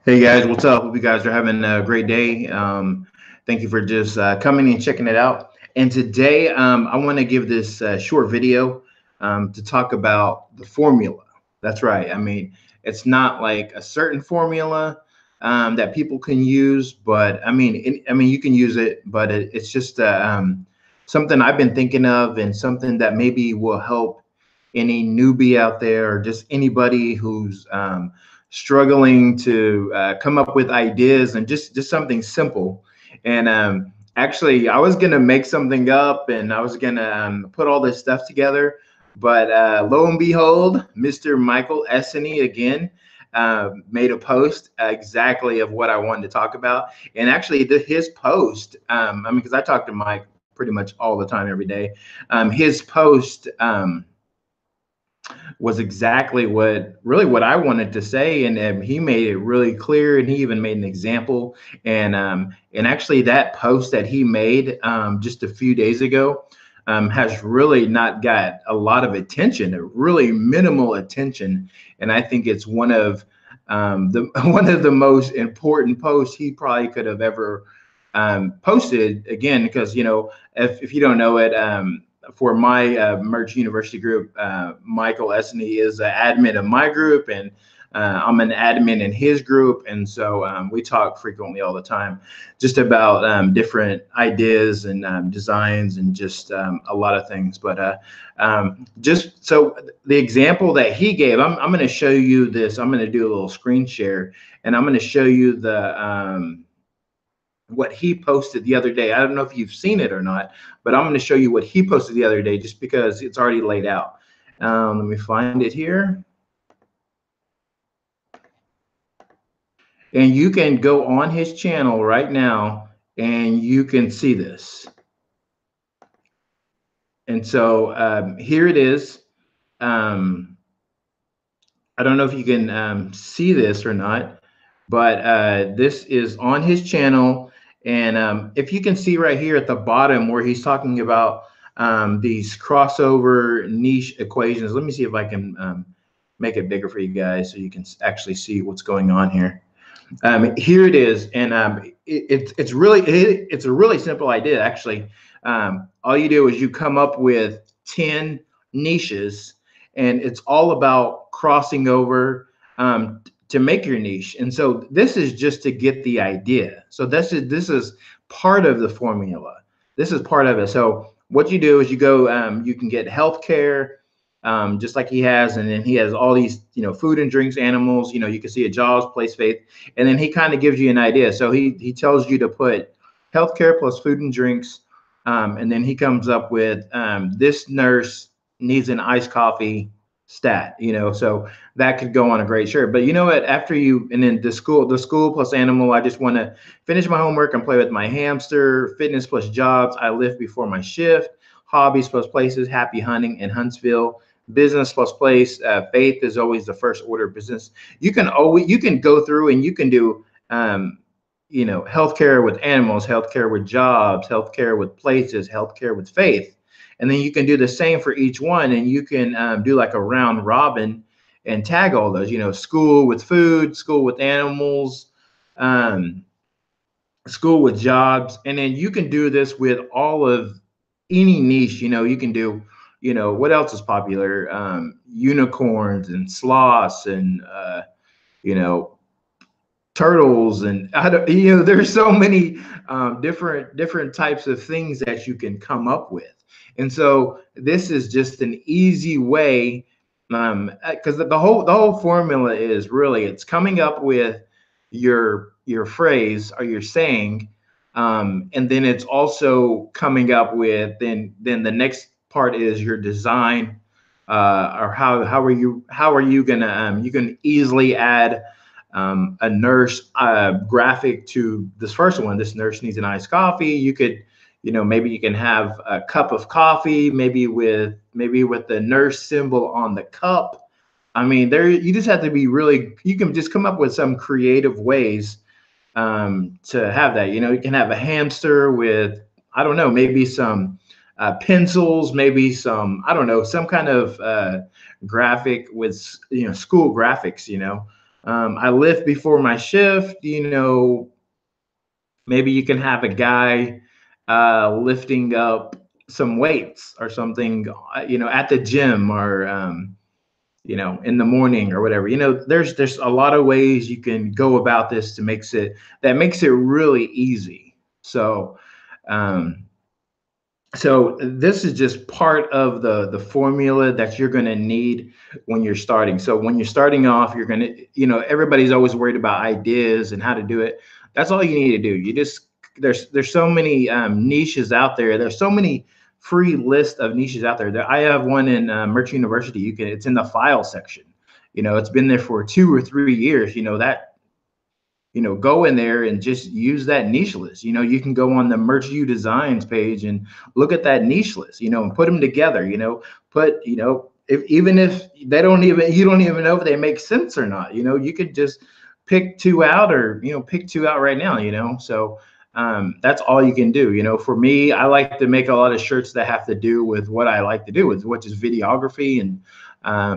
Hey guys, what's up? Hope you guys are having a great day. Thank you for just coming and checking it out. And today I want to give this short video to talk about the formula. That's right. I mean, it's not like a certain formula that people can use, but I mean, you can use it, but it's just something I've been thinking of and something that maybe will help any newbie out there or just anybody who's struggling to come up with ideas and just something simple. And actually, I was gonna make something up and I was gonna put all this stuff together, but lo and behold, Mr. Michael Essany again made a post exactly of what I wanted to talk about. And actually, his post, I mean, because I talk to Mike pretty much all the time, every day. His post. Was exactly what I wanted to say, and he made it really clear, and he even made an example. And actually, that post that he made just a few days ago has really not got a lot of attention, really minimal attention, and I think it's one of the one of the most important posts he probably could have ever posted. Again, because if you don't know it. For my Merge University group, Michael Essany is an admin of my group, and I'm an admin in his group. And so we talk frequently all the time just about different ideas and designs and just a lot of things. But just so the example that he gave, I'm going to show you this. I'm going to do a little screen share, and I'm going to show you the what he posted the other day. I don't know if you've seen it or not, but I'm going to show you what he posted the other day just because it's already laid out. Let me find it here. And you can go on his channel right now and you can see this. And so here it is. I don't know if you can see this or not, but this is on his channel. And if you can see right here at the bottom where he's talking about these crossover niche equations, let me see if I can make it bigger for you guys so you can actually see what's going on here. Here it is, and it's a really simple idea actually. All you do is you come up with 10 niches, and it's all about crossing over to make your niche. And so this is just to get the idea. So this is part of the formula. This is part of it. So what you do is you go, you can get healthcare, just like he has, and then he has all these, food and drinks, animals. You can see a Jaws, place, faith, and then he kind of gives you an idea. So he tells you to put healthcare plus food and drinks, and then he comes up with this nurse needs an iced coffee stat, so that could go on a great shirt. But you know what, after you, and then the school plus animal, I just want to finish my homework and play with my hamster. Fitness plus jobs, I lift before my shift. Hobbies plus places, happy hunting in Huntsville. Business plus place, faith is always the first order of business. You can go through and you can do healthcare with animals, healthcare with jobs, healthcare with places, healthcare with faith. And then you can do the same for each one, and you can do like a round robin and tag all those, school with food, school with animals, school with jobs. And then you can do this with all of any niche. You can do, what else is popular? Unicorns and sloths and, turtles, and there's so many different types of things that you can come up with. And so this is just an easy way, because the whole formula is really, it's coming up with your phrase or your saying, and then it's also coming up with, then the next part is your design, or how are you gonna, you can easily add a nurse graphic to this first one. This nurse needs an iced coffee. You could, maybe you can have a cup of coffee, maybe with the nurse symbol on the cup. I mean, you just have to be really, you can just come up with some creative ways to have that. You can have a hamster with, I don't know, maybe some pencils, maybe some, I don't know, some kind of graphic with, school graphics, I lift before my shift. Maybe you can have a guy lifting up some weights or something, at the gym, or in the morning or whatever. There's a lot of ways you can go about this to makes it really easy. Um, so this is just part of the formula that you're going to need when you're starting. So when you're starting off, you're going to, everybody's always worried about ideas and how to do it. That's all you need to do. There's so many niches out there. There's so many free list of niches out there. I have one in Merch University. It's in the file section. It's been there for 2 or 3 years. Go in there and just use that niche list. You can go on the Merch U Designs page and look at that niche list, and put them together. Even if they don't even, you don't even know if they make sense or not. You could just pick two out, or pick two out right now. So that's all you can do. For me, I like to make a lot of shirts that have to do with what I like to do, with which is videography and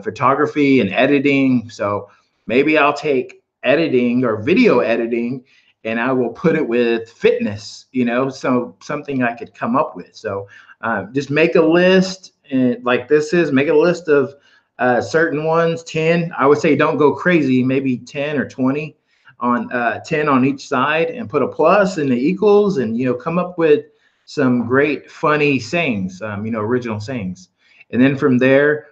photography and editing. So maybe I'll take editing or video editing and I will put it with fitness, so something I could come up with. So just make a list, and make a list of certain ones, 10. I would say don't go crazy, maybe 10 or 20 on 10 on each side, and put a plus and the equals, and come up with some great funny sayings, original sayings. And then from there,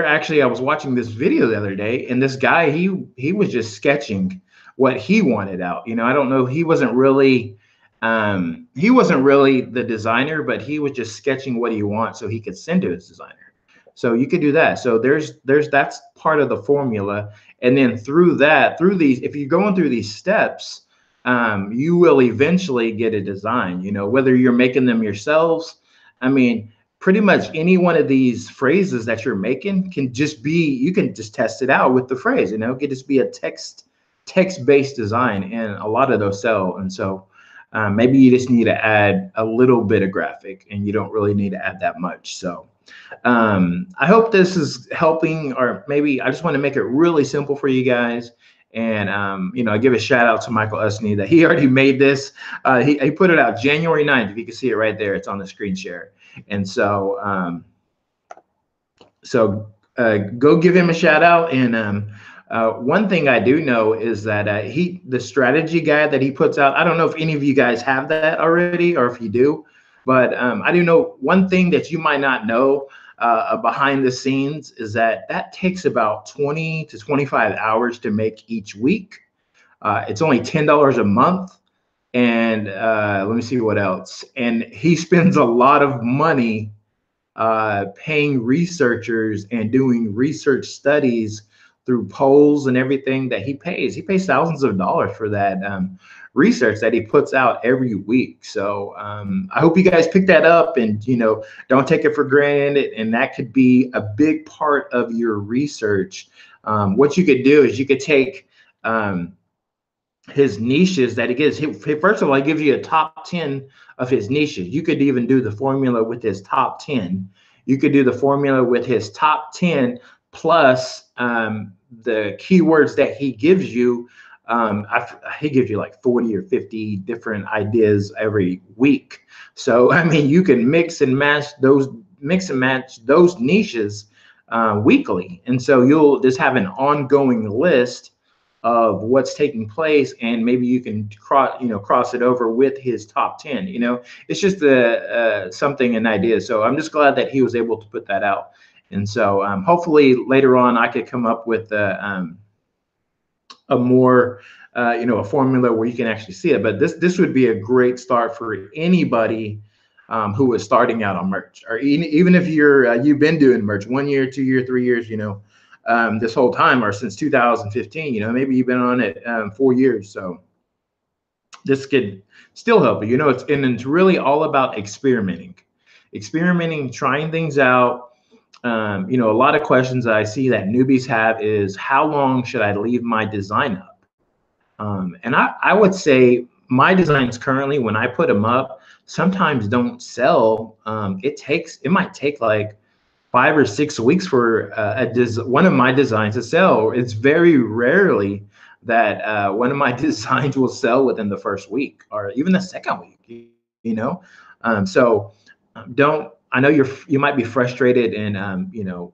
actually, I was watching this video the other day, and this guy, he was just sketching what he wanted out. I don't know, he wasn't really the designer, but he was just sketching what he wants so he could send to his designer. So you could do that. So that's part of the formula. And then through these, if you're going through these steps, you will eventually get a design, whether you're making them yourselves. I mean, pretty much any one of these phrases that you're making you can just test it out with the phrase. It could just be a text-based design, and a lot of those sell. And so maybe you just need to add a little bit of graphic, and you don't really need to add that much. So I hope this is helping, or maybe I just want to make it really simple for you guys. And I give a shout out to Michael Usney that he already made this. He put it out January 9th. If you can see it right there, it's on the screen share. And so go give him a shout out. And one thing I do know is that the strategy guide that he puts out, I don't know if any of you guys have that already, or if you do, but I do know one thing that you might not know behind the scenes is that takes about 20 to 25 hours to make each week. It's only $10 a month. And let me see what else. And he spends a lot of money paying researchers and doing research studies through polls and everything that he pays. He pays thousands of dollars for that research that he puts out every week. So I hope you guys pick that up, and don't take it for granted. And that could be a big part of your research. What you could do is you could take his niches that he gives. First of all, he gives you a top 10 of his niches. You could even do the formula with his top 10. You could do the formula with his top 10 plus the keywords that he gives you. He gives you like 40 or 50 different ideas every week. So, I mean, you can mix and match those niches weekly. And so you'll just have an ongoing list of what's taking place, and maybe you can cross it over with his top 10. It's just an idea. So I'm just glad that he was able to put that out. And so hopefully later on I could come up with a more a formula where you can actually see it. But this would be a great start for anybody who is starting out on merch, or even if you've been doing merch 1 year, 2 year, 3 years, this whole time, or since 2015, maybe you've been on it 4 years. So this could still help you. It's really all about experimenting, trying things out. A lot of questions that I see that newbies have is, how long should I leave my design up? And I would say my designs currently, when I put them up, sometimes don't sell. It might take like 5 or 6 weeks for one of my designs to sell. It's very rarely that one of my designs will sell within the first week or even the second week. So don't. I know you might be frustrated, and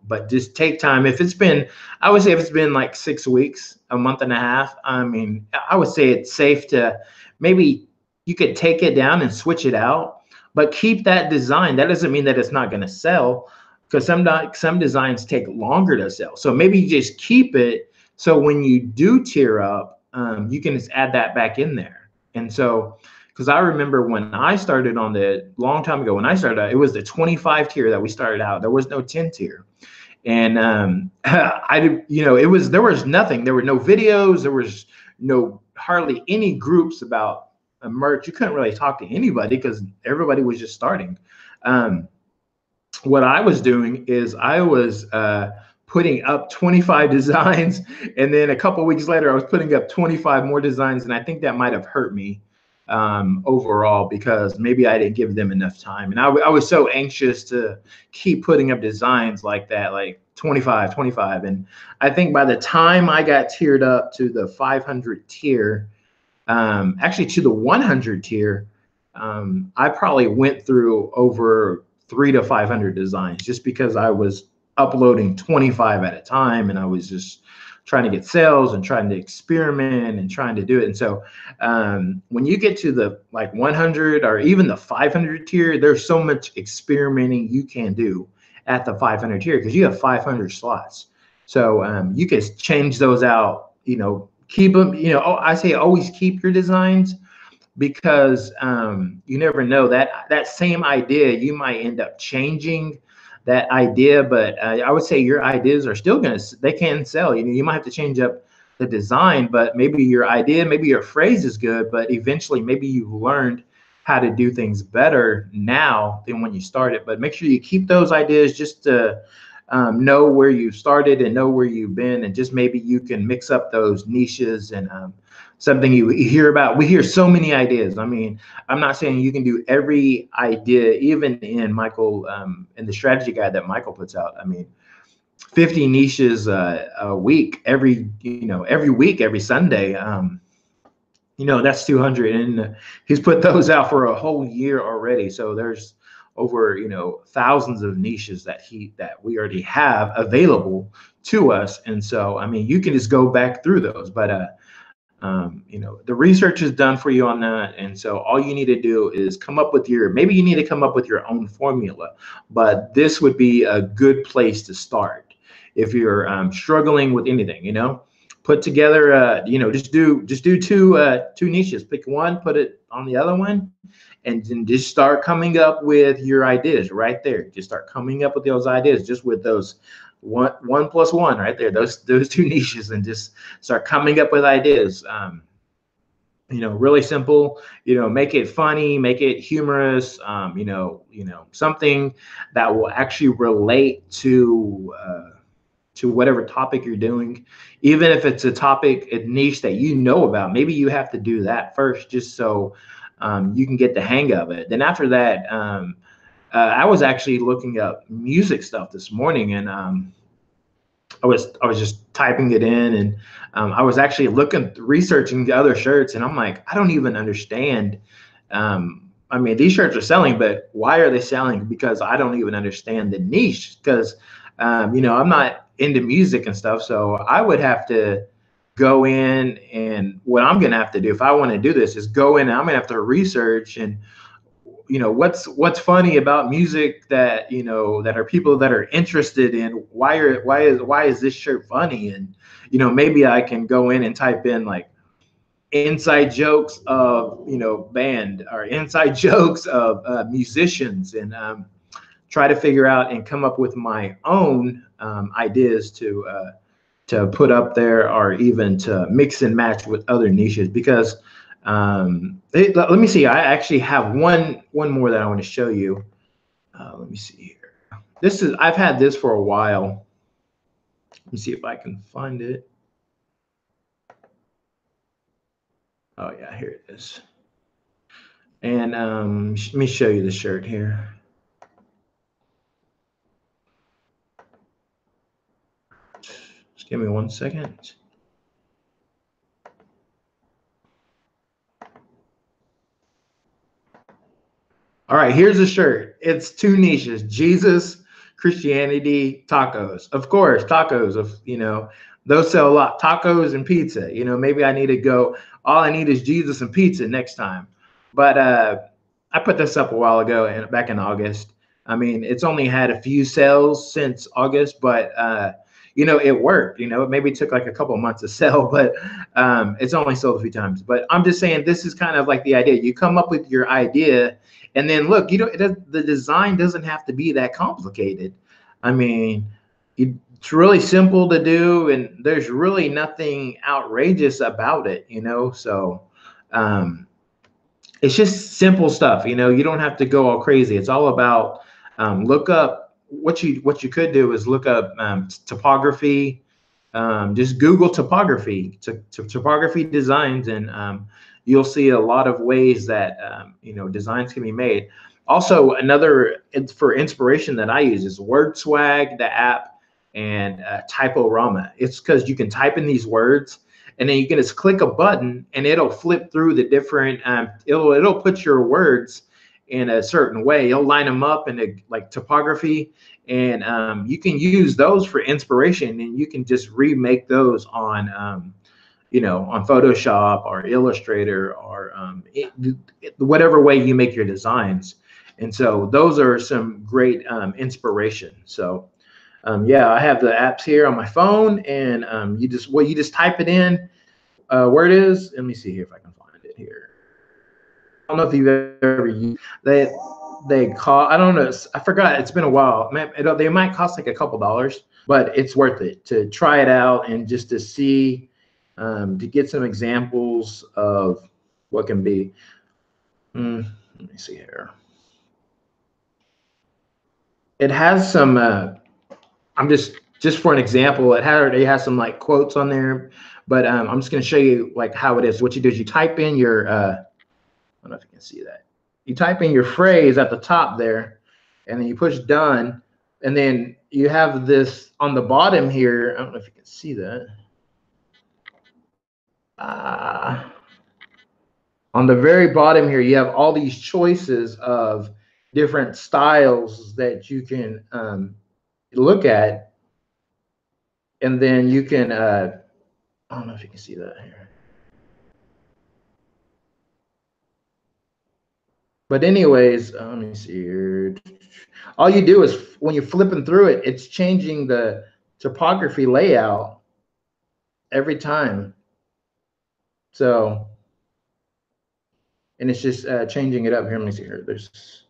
but just take time. If it's been, I would say if it's been like 6 weeks, a month and a half. I mean, I would say it's safe to maybe you could take it down and switch it out, but keep that design. That doesn't mean that it's not going to sell, because some designs take longer to sell. So maybe you just keep it. So when you do tier up, you can just add that back in there. And so, because I remember when I started on the long time ago, when I started out, it was the 25 tier that we started out. There was no 10 tier. And there was nothing. There were no videos. There was no hardly any groups about merch. You couldn't really talk to anybody because everybody was just starting. What I was doing is I was putting up 25 designs, and then a couple of weeks later, I was putting up 25 more designs, and I think that might have hurt me overall, because maybe I didn't give them enough time. And I was so anxious to keep putting up designs like that, like 25. And I think by the time I got tiered up to the 500 tier, actually to the 100 tier, I probably went through over 300 to 500 designs, just because I was uploading 25 at a time, and I was just trying to get sales and trying to experiment and trying to do it. And so when you get to the like 100 or even the 500 tier, there's so much experimenting you can do at the 500 tier, because you have 500 slots. So you can change those out, keep them, I say always keep your designs, because you never know, that same idea, you might end up changing that idea. But I would say your ideas are still they can sell. You might have to change up the design, but maybe your idea, maybe your phrase is good, but eventually maybe you've learned how to do things better now than when you started. But make sure you keep those ideas, just to know where you started and know where you've been, and just maybe you can mix up those niches and something you hear about. We hear so many ideas. I mean, I'm not saying you can do every idea, even in Michael, in the strategy guide that Michael puts out. I mean, 50 niches a week, every week, every Sunday. That's 200, and he's put those out for a whole year already. So there's over thousands of niches that we already have available to us. And so, I mean, you can just go back through those, but the research is done for you on that. And so all you need to do is maybe you need to come up with your own formula, but this would be a good place to start. If you're struggling with anything, put together, just do two niches, pick one, put it on the other one, and then just start coming up with your ideas right there. Just start coming up with those ideas, just with those one plus one right there, those two niches, and just start coming up with ideas. Really simple. Make it funny, make it humorous. Something that will actually relate to whatever topic you're doing. Even if it's a niche that about, maybe you have to do that first, just so you can get the hang of it. Then after that, I was actually looking up music stuff this morning, and I was just typing it in, and I was actually researching the other shirts, and I'm like, I don't even understand. I mean, these shirts are selling, but why are they selling? Because I don't even understand the niche. Because I'm not into music and stuff, so I would have to go in, and what I'm gonna have to do if I want to do this is go in, and I'm gonna have to research, and what's funny about music that that are people that are interested in. Why is this shirt funny? And maybe I can go in and type in like inside jokes of band, or inside jokes of musicians, and try to figure out and come up with my own ideas to put up there, or even to mix and match with other niches. Because let me see, I actually have one more that I want to show you. Let me see here. I've had this for a while. Let me see if I can find it. Oh yeah, here it is. And let me show you the shirt here. Just give me 1 second. All right, here's a shirt. It's two niches: Jesus, Christianity, tacos. Of course, tacos. Of those sell a lot. Tacos and pizza. Maybe I need to go. All I need is Jesus and pizza next time. But I put this up a while ago, and back in August. I mean, it's only had a few sales since August, but it worked. It maybe took like a couple of months to sell, but it's only sold a few times. But I'm just saying, this is kind of like the idea. You come up with your idea. And then look, the design doesn't have to be that complicated. I mean, it's really simple to do, and there's really nothing outrageous about it, So it's just simple stuff, You don't have to go all crazy. It's all about look up what you could do is look up topography. Just Google topography, topography designs, and you'll see a lot of ways that designs can be made. Also, another for inspiration that I use is WordSwag, the app, and Typorama. It's because you can type in these words, and then you can just click a button, and it'll flip through the different. It'll put your words in a certain way. You'll line them up in like topography, and you can use those for inspiration, and you can just remake those on on Photoshop or Illustrator or whatever way you make your designs. And so those are some great inspiration. So yeah, I have the apps here on my phone, and you just type it in where it is. Let me see here if I can find it here. I don't know if you've ever used they call, I don't know, I forgot, it's been a while. They might cost like a couple dollars, but it's worth it to try it out and just to see, to get some examples of what can be. Let me see here. It has some, I'm just for an example, it already has some like quotes on there, but I'm just going to show you like how it is. What you do is you type in your, I don't know if you can see that. You type in your phrase at the top there, and then you push done, and then you have this on the bottom here. I don't know if you can see that. On the very bottom here, you have all these choices of different styles that you can look at, and then you can, I don't know if you can see that here. But anyways, let me see here. All you do is when you're flipping through it, it's changing the topography layout every time. So, and it's just changing it up here. Let me see here. There's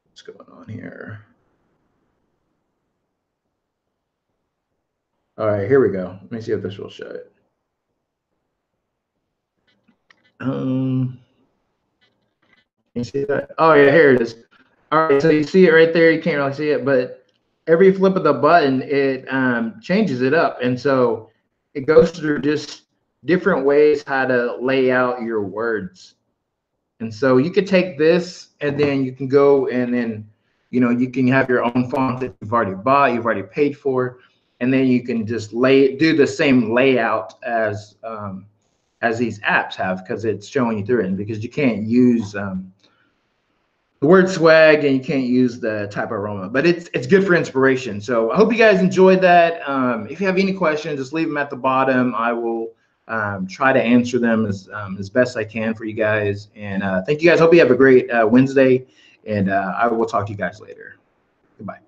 what's going on here. All right, here we go. Let me see if this will show it. You see that? Oh yeah, here it is. All right, so you see it right there. You can't really see it, but every flip of the button, it changes it up, and so it goes through just different ways how to lay out your words. And so you could take this, and then you can go and then you can have your own font that you've already bought, you've already paid for, and then you can just do the same layout as these apps have, because it's showing you through it, and because you can't use the word swag and you can't use the Typorama, but it's good for inspiration. So I hope you guys enjoyed that. If you have any questions, just leave them at the bottom. I will try to answer them as best I can for you guys. And thank you guys. Hope you have a great Wednesday, and I will talk to you guys later. Goodbye.